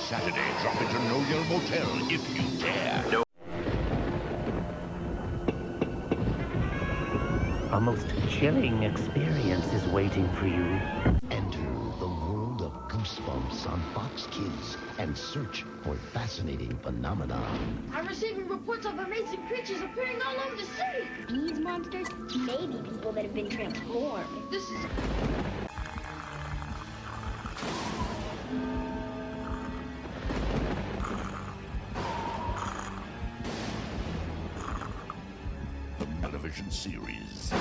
Saturday, drop into No Yell Motel if you dare. No. A most chilling experience is waiting for you. Enter the world of Goosebumps on Fox Kids and search for fascinating phenomena. I'm receiving reports of amazing creatures appearing all over the city. These monsters may be people that have been transformed. This is... Television series.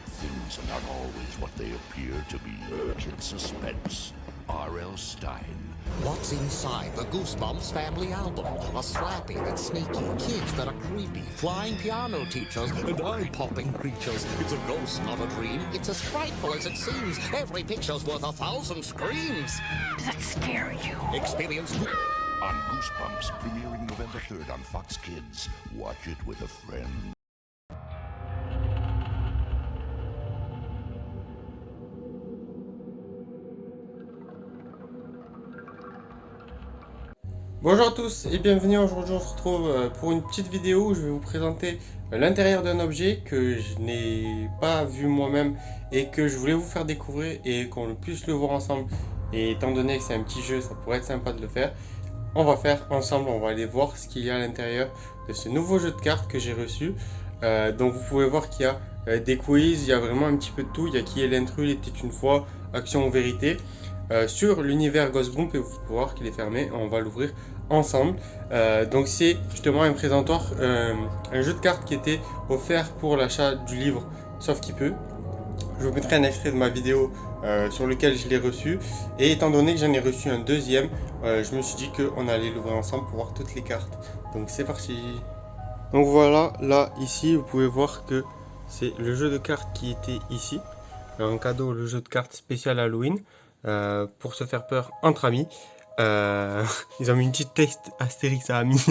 Things are not always what they appear to be. Kid Suspense. R.L. Stein. What's inside the Goosebumps family album? A slappy that's sneaky, kids that are creepy, flying piano teachers, and eye-popping creatures. It's a ghost, not a dream. It's as frightful as it seems. Every picture's worth 1,000 screams. Does that scare you? Experience On Goosebumps, premiering November 3rd on Fox Kids. Watch it with a friend. Bonjour à tous et bienvenue. Aujourd'hui on se retrouve pour une petite vidéo où je vais vous présenter l'intérieur d'un objet que je n'ai pas vu moi-même et que je voulais vous faire découvrir et qu'on puisse le voir ensemble. Et étant donné que c'est un petit jeu, ça pourrait être sympa de le faire. On va faire ensemble, on va aller voir ce qu'il y a à l'intérieur de ce nouveau jeu de cartes que j'ai reçu. Donc vous pouvez voir qu'il y a des quiz, il y a vraiment un petit peu de tout. Il y a Qui est l'intrus, il était une fois, Action ou Vérité. Sur l'univers Ghostbump et vous pouvez voir qu'il est fermé, on va l'ouvrir ensemble. Donc c'est justement un présentoir, un jeu de cartes qui était offert pour l'achat du livre Sauf qui peut. Je vous mettrai un extrait de ma vidéo sur lequel je l'ai reçu, et étant donné que j'en ai reçu un deuxième, je me suis dit qu'on allait l'ouvrir ensemble pour voir toutes les cartes. Donc c'est parti. Donc voilà, là ici vous pouvez voir que c'est le jeu de cartes qui était ici, un cadeau, le jeu de cartes spécial Halloween. Pour se faire peur entre amis. Ils ont mis une petite texte Astérix à amis.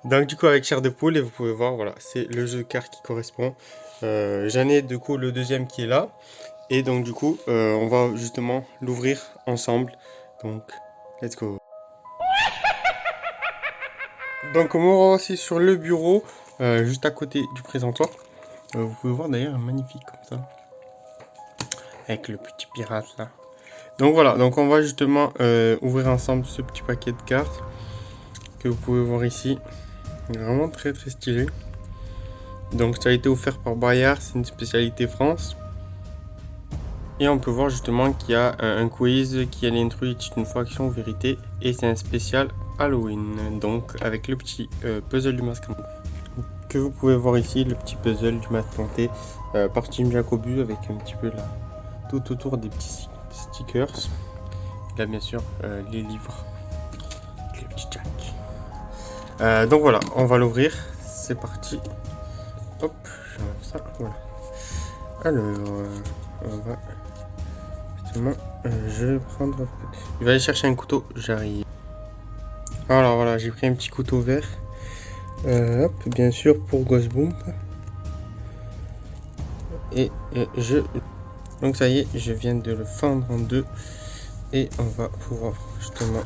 Donc du coup avec chair de poule, et vous pouvez voir, voilà, c'est le jeu de cartes qui correspond. J'en ai du coup le deuxième qui est là. Et donc du coup on va justement l'ouvrir ensemble. Donc let's go. Donc on va voir aussi sur le bureau, juste à côté du présentoir. Vous pouvez voir d'ailleurs un magnifique comme ça, avec le petit pirate là. Donc voilà, donc on va justement ouvrir ensemble ce petit paquet de cartes que vous pouvez voir ici. Vraiment très très stylé. Donc ça a été offert par Bayard, c'est une spécialité France. Et on peut voir justement qu'il y a un quiz, Qui est l'intrus, est une fois, Action ou Vérité. Et c'est un spécial Halloween, donc avec le petit puzzle du masque que vous pouvez voir ici, le petit puzzle du masque hanté par Jim Jacobu, avec un petit peu là tout autour des petits stickers. Et là bien sûr les livres, les petits Jack. Donc voilà, on va l'ouvrir, c'est parti. Hop, j'enlève ça, voilà. Alors on va justement, je vais prendre, je vais aller chercher un couteau, j'arrive. Alors voilà, j'ai pris un petit couteau vert, hop, bien sûr pour Ghostbump. Et donc ça y est, je viens de le fendre en deux. Et on va pouvoir justement...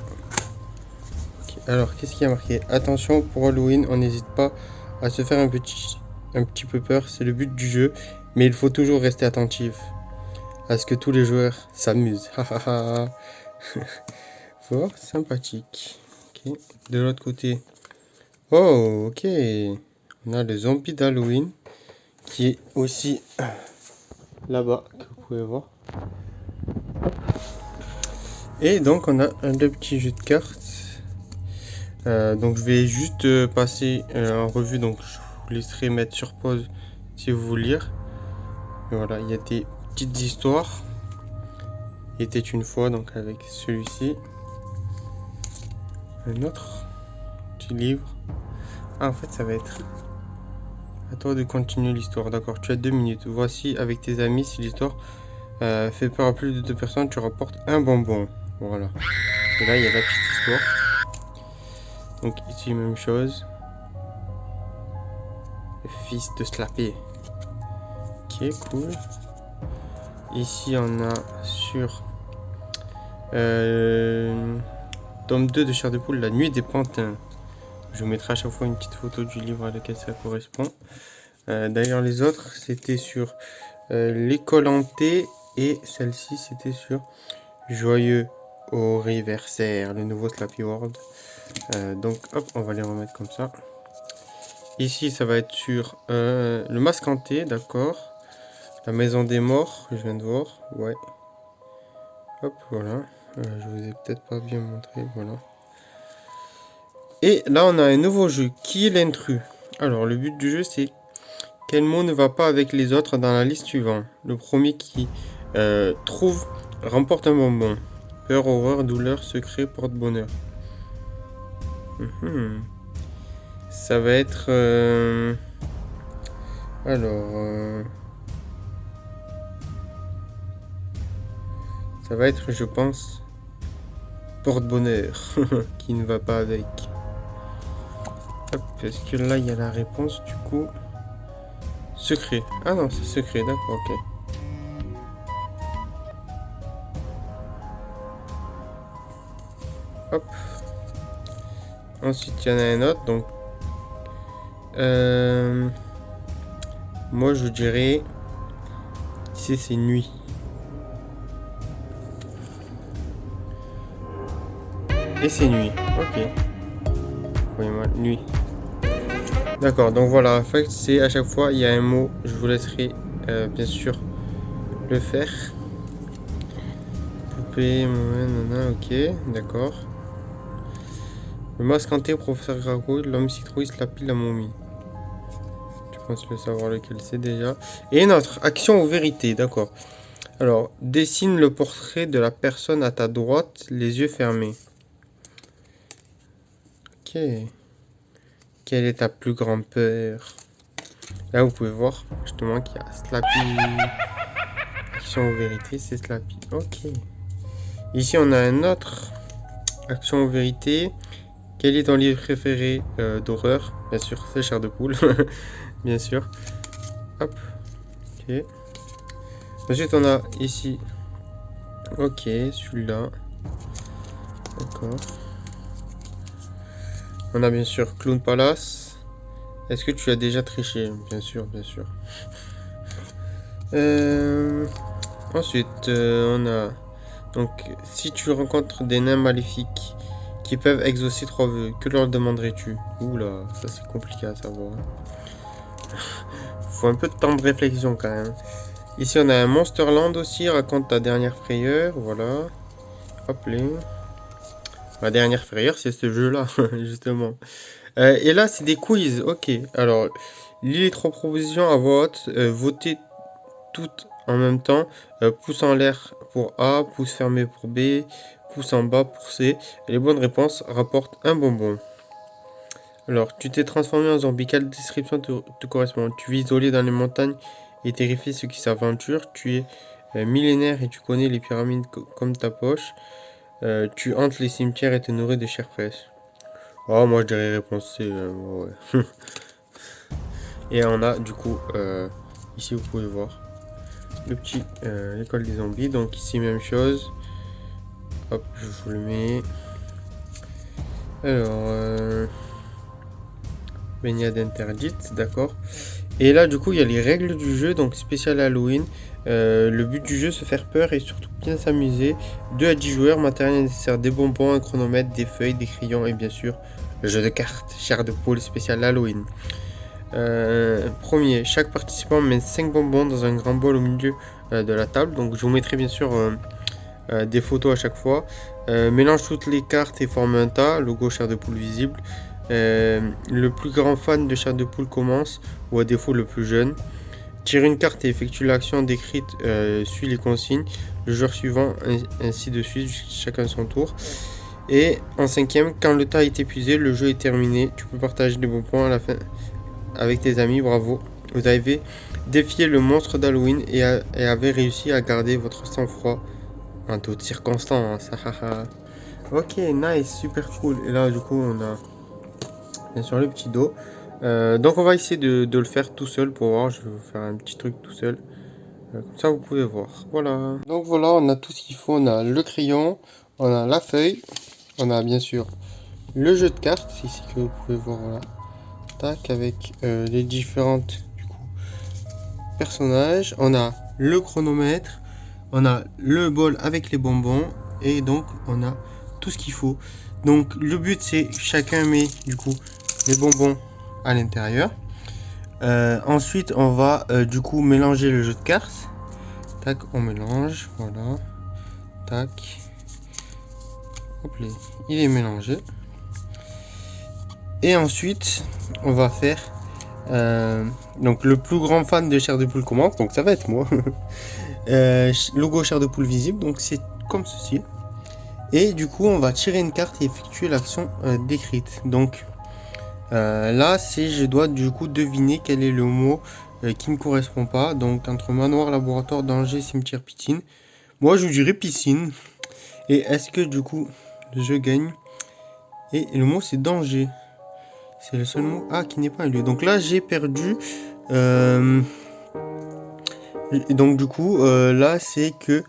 Okay. Alors, qu'est-ce qu'il y a marqué? Attention, pour Halloween, on n'hésite pas à se faire un petit peu peur. C'est le but du jeu. Mais il faut toujours rester attentif à ce que tous les joueurs s'amusent. Fort sympathique. Okay. De l'autre côté... Oh, ok. On a le zombie d'Halloween qui est aussi là-bas, que vous pouvez voir. Et donc on a le petit jeu de cartes. Donc je vais juste passer en revue, donc je vous laisserai mettre sur pause si vous voulez lire. Et voilà, il y a des petites histoires. Il était une fois, donc avec celui-ci. Un autre petit livre. Ah, en fait ça va être à toi de continuer l'histoire. D'accord, tu as 2 minutes. Voici avec tes amis, si l'histoire fait peur à plus de 2 personnes, tu rapportes un bonbon. Voilà. Et là, il y a la petite histoire. Donc ici, même chose. Le fils de Slappy. Ok, cool. Ici, on a sur tome 2 de Chair de Poule, La Nuit des Pantins. Je vous mettrai à chaque fois une petite photo du livre à lequel ça correspond. D'ailleurs, les autres, c'était sur L'école hantée. Et celle-ci, c'était sur Joyeux Anniversaire, le nouveau Slappy World. Donc, hop, on va les remettre comme ça. Ici, ça va être sur Le Masque hanté, d'accord. La Maison des Morts, je viens de voir, ouais. Hop, voilà. Je vous ai peut-être pas bien montré, voilà. Et là, on a un nouveau jeu. Qui est l'intrus? Alors, le but du jeu, c'est quel mot ne va pas avec les autres dans la liste suivante. Le premier qui trouve remporte un bonbon. Peur, horreur, douleur, secret, porte-bonheur. Ça va être... ça va être, je pense, porte-bonheur, qui ne va pas avec. Hop, parce que là, il y a la réponse, du coup. Secret. Ah non, c'est secret, d'accord, ok. Hop. Ensuite, il y en a un autre, donc... moi, je dirais... Ici, c'est nuit. Et c'est nuit, ok. Voyez-moi, nuit. D'accord, donc voilà, en fait, c'est à chaque fois, il y a un mot. Je vous laisserai, bien sûr, le faire. Poupée, nanana, ok, d'accord. Le Masque hanté, Professeur Gargouille, l'homme citrouille, Slappy, la momie. Je pense le savoir lequel c'est déjà. Et notre action ou vérité, d'accord. Alors, dessine le portrait de la personne à ta droite, les yeux fermés. Ok. Quelle est ta plus grande peur? Là, vous pouvez voir justement qu'il y a Slappy. Action ou vérité, c'est Slappy. Ok. Ici, on a un autre. Action ou vérité. Quel est ton livre préféré d'horreur? Bien sûr, c'est Chair de Poule. Bien sûr. Hop. Ok. Ensuite, on a ici. Ok, celui-là. D'accord. On a bien sûr Clown Palace. Est-ce que tu as déjà triché? Bien sûr, bien sûr. Ensuite, on a... Donc, si tu rencontres des nains maléfiques qui peuvent exaucer 3 vœux, que leur demanderais-tu? Oula, ça c'est compliqué à savoir. Faut un peu de temps de réflexion quand même. Ici, on a un Monsterland aussi. Raconte ta dernière frayeur. Voilà. Hop là. Ma dernière frayeur, c'est ce jeu-là, justement. Et là, c'est des quiz. Ok. Alors, lis les 3 propositions à voix haute. Votez toutes en même temps. Pouce en l'air pour A, pouce fermé pour B, pouce en bas pour C. Et les bonnes réponses rapportent un bonbon. Alors, tu t'es transformé en zombie. Quelle description te correspond? Tu vis isolé dans les montagnes et terrifies ceux qui s'aventurent. Tu es millénaire et tu connais les pyramides comme ta poche. Tu hantes les cimetières et te nourris de chair fraîche. Oh, moi je dirais réponse C. Ouais. Et on a du coup, ici vous pouvez voir, le petit, l'école des zombies. Donc ici même chose. Hop, je vous le mets. Alors, baignade interdite, d'accord. Et là du coup il y a les règles du jeu, donc spécial Halloween. Le but du jeu, se faire peur et surtout bien s'amuser. 2 à 10 joueurs, matériel nécessaire, des bonbons, un chronomètre, des feuilles, des crayons et bien sûr le jeu de cartes, Chair de Poule spécial Halloween. Premier, chaque participant met 5 bonbons dans un grand bol au milieu de la table. Donc je vous mettrai bien sûr des photos à chaque fois. Mélange toutes les cartes et forme un tas, logo Chair de Poule visible. Le plus grand fan de Chair de Poule commence, ou à défaut le plus jeune. Tire une carte et effectue l'action décrite, suit les consignes. Le joueur suivant, ainsi de suite, chacun son tour. Et en 5e, quand le temps est épuisé, le jeu est terminé. Tu peux partager des bons points à la fin avec tes amis, bravo. Vous avez défié le monstre d'Halloween et avez réussi à garder votre sang-froid en toutes circonstances. Ok, nice, super cool. Et là, du coup, on a bien sûr le petit dos. Donc on va essayer de le faire tout seul pour voir. Je vais vous faire un petit truc tout seul. Comme ça vous pouvez voir. Voilà. Donc voilà, on a tout ce qu'il faut. On a le crayon, on a la feuille. On a bien sûr le jeu de cartes, ici que vous pouvez voir, voilà. Tac, avec les différentes du coup, personnages. On a le chronomètre, on a le bol avec les bonbons, et donc on a tout ce qu'il faut. Donc le but c'est chacun met du coup les bonbons à l'intérieur. Ensuite on va du coup mélanger le jeu de cartes. Tac, on mélange, voilà. Tac. Hop là, il est mélangé. Et ensuite on va faire donc le plus grand fan de chair de poule commence, donc ça va être moi. Logo chair de poule visible, donc c'est comme ceci. Et du coup on va tirer une carte et effectuer l'action décrite. Donc là c'est je dois du coup deviner quel est le mot qui me correspond pas. Donc entre manoir, laboratoire, danger, cimetière, piscine. Moi je dirais piscine. Et est-ce que du coup je gagne? Et le mot c'est danger. C'est le seul mot qui n'est pas un lieu. Donc là j'ai perdu. Et donc du coup là c'est que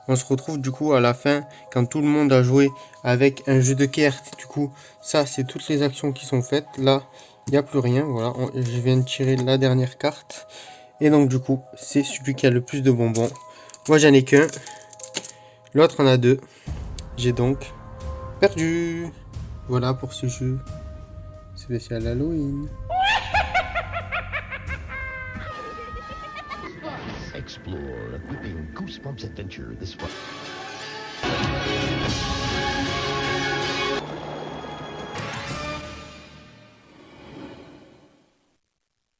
on se retrouve du coup à la fin quand tout le monde a joué avec un jeu de cartes. Du coup ça c'est toutes les actions qui sont faites. Là il n'y a plus rien. Voilà, je viens de tirer la dernière carte. Et donc du coup c'est celui qui a le plus de bonbons. Moi j'en ai qu'un. L'autre en a deux. J'ai donc perdu. Voilà pour ce jeu spécial Halloween. Explore a gripping Goosebumps adventure this fall.